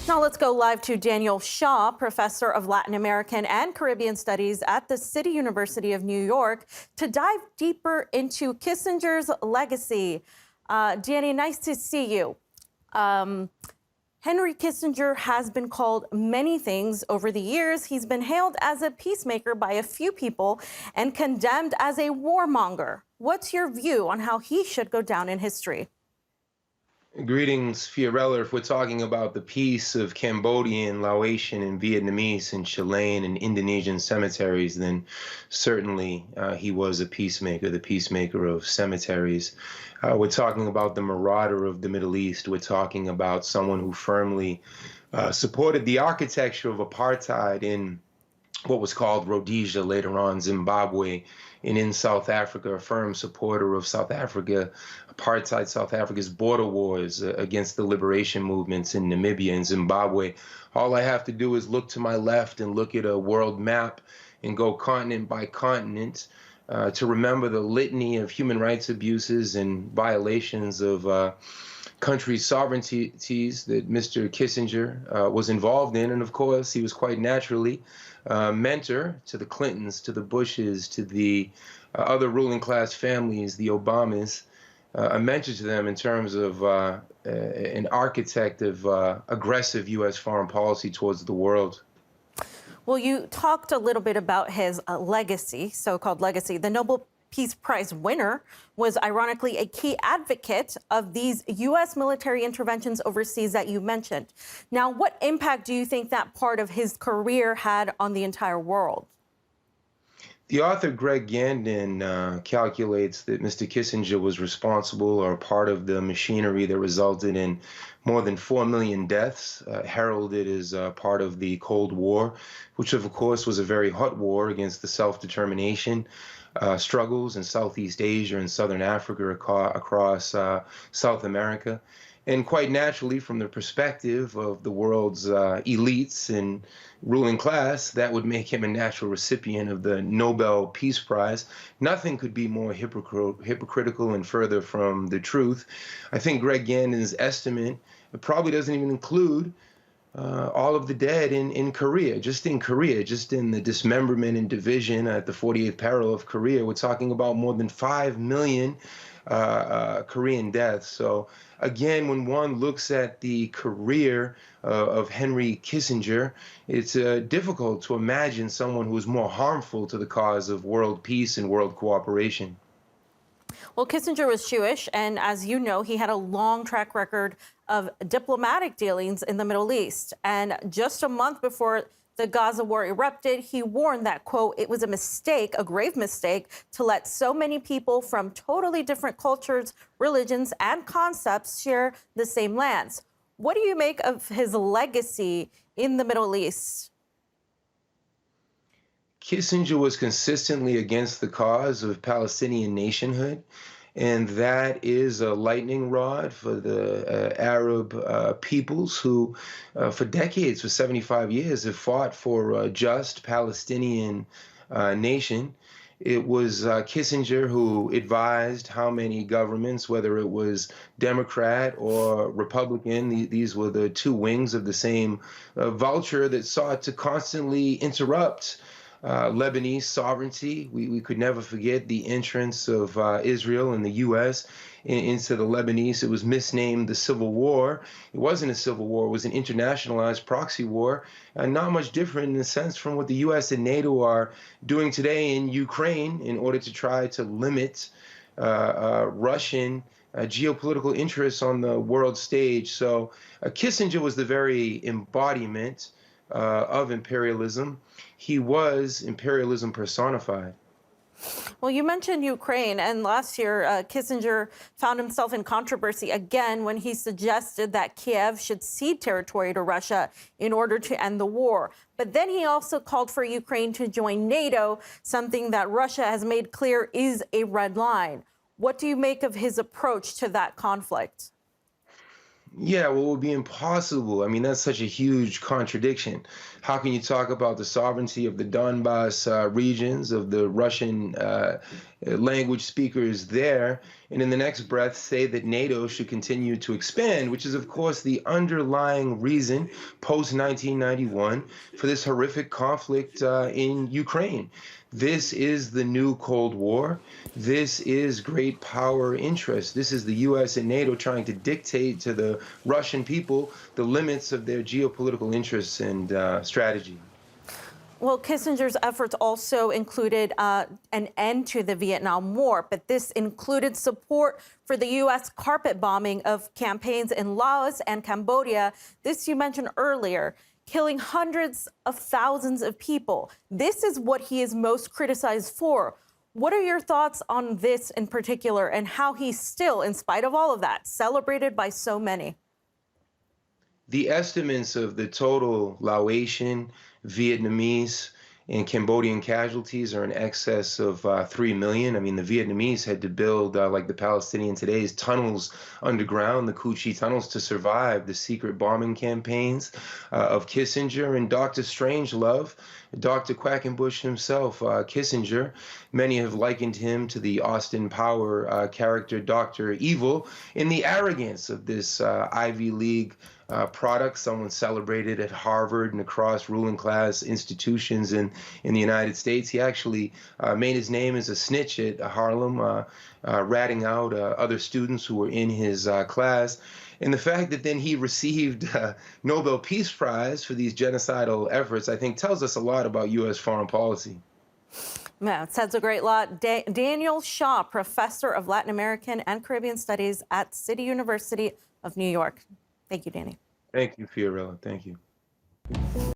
Now let's go live to Daniel Shaw, professor of Latin American and Caribbean Studies at the City University of New York, to dive deeper into Kissinger's legacy. Danny, nice to see you. Henry Kissinger has been called many things over the years. He's been hailed as a peacemaker by a few people and condemned as a warmonger. What's your view on how he should go down in history? Greetings, Fiorella. If we're talking about the peace of Cambodian, Laotian, and Vietnamese, and Chilean and Indonesian cemeteries, then certainly he was a peacemaker, the peacemaker of cemeteries. We're talking about the marauder of the Middle East. We're talking about someone who firmly supported the architecture of apartheid in what was called Rhodesia, later on Zimbabwe, and in South Africa, a firm supporter of South Africa, apartheid South Africa's border wars against the liberation movements in Namibia and Zimbabwe. All I have to do is look to my left and look at a world map and go continent by continent to remember the litany of human rights abuses and violations of countries' sovereignties that Mr. Kissinger was involved in. And of course, he was quite naturally mentor to the Clintons, to the Bushes, to the other ruling class families, the Obamas, a mentor to them in terms of an architect of aggressive U.S. foreign policy towards the world. Well, you talked a little bit about his legacy, so-called legacy. The Nobel Peace Prize winner was ironically a key advocate of these U.S. military interventions overseas that you mentioned. Now, what impact do you think that part of his career had on the entire world? The author Greg Gandin calculates that Mr. Kissinger was responsible or part of the machinery that resulted in more than 4 million deaths, heralded as part of the Cold War, which of course was a very hot war against the self-determination struggles in Southeast Asia and Southern Africa across South America. And quite naturally, from the perspective of the world's elites and ruling class, that would make him a natural recipient of the Nobel Peace Prize. Nothing could be more hypocritical and further from the truth. I think Greg Gandin's estimate probably doesn't even include all of the dead in Korea, just in the dismemberment and division at the 48th parallel of Korea. We're talking about more than 5 million Korean deaths. So again, when one looks at the career of Henry Kissinger, it's difficult to imagine someone who was more harmful to the cause of world peace and world cooperation. Well, Kissinger was Jewish, and as you know, he had a long track record of diplomatic dealings in the Middle East. And just a month before the Gaza war erupted, he warned that, quote, it was a mistake, a grave mistake, to let so many people from totally different cultures, religions, and concepts share the same lands. What do you make of his legacy in the Middle East? Kissinger was consistently against the cause of Palestinian nationhood, and that is a lightning rod for the Arab peoples who, for decades, for 75 years, have fought for a just Palestinian nation. It was Kissinger who advised how many governments, whether it was Democrat or Republican, these were the two wings of the same vulture that sought to constantly interrupt Lebanese sovereignty. We could never forget the entrance of Israel and the U.S. into the Lebanese. It was misnamed the Civil War. It wasn't a civil war. It was an internationalized proxy war, not much different in a sense from what the U.S. and NATO are doing today in Ukraine in order to try to limit Russian geopolitical interests on the world stage. So Kissinger was the very embodiment of imperialism. He was imperialism personified. Well, you mentioned Ukraine, and last year, Kissinger found himself in controversy again when he suggested that Kiev should cede territory to Russia in order to end the war. But then he also called for Ukraine to join NATO, something that Russia has made clear is a red line. What do you make of his approach to that conflict? Yeah, well, it would be impossible. I mean, that's such a huge contradiction. How can you talk about the sovereignty of the Donbas regions, of the Russian language speakers there, and in the next breath say that NATO should continue to expand, which is, of course, the underlying reason post 1991 for this horrific conflict in Ukraine? This is the new Cold War. This is great power interest. This is the US and NATO trying to dictate to the Russian people the limits of their geopolitical interests and strategy. Well, Kissinger's efforts also included an end to the Vietnam War, but this included support for the U.S. carpet bombing of campaigns in Laos and Cambodia. This you mentioned earlier, killing hundreds of thousands of people. This is what he is most criticized for. What are your thoughts on this in particular and how he's still, in spite of all of that, celebrated by so many? The estimates of the total Laotian, Vietnamese, and Cambodian casualties are in excess of 3 million. I mean, the Vietnamese had to build, like the Palestinian today's, tunnels underground, the Cu Chi tunnels, to survive the secret bombing campaigns of Kissinger and Dr. Strangelove, Dr. Quackenbush himself, Kissinger. Many have likened him to the Austin Power character Dr. Evil in the arrogance of this Ivy League product, someone celebrated at Harvard and across ruling class institutions in the United States. He actually made his name as a snitch at Harlem, ratting out other students who were in his class. And the fact that then he received Nobel Peace Prize for these genocidal efforts, I think, tells us a lot about U.S. foreign policy. Yeah, it says a great lot. Daniel Shaw, professor of Latin American and Caribbean Studies at City University of New York. Thank you, Danny. Thank you, Fiorella. Thank you.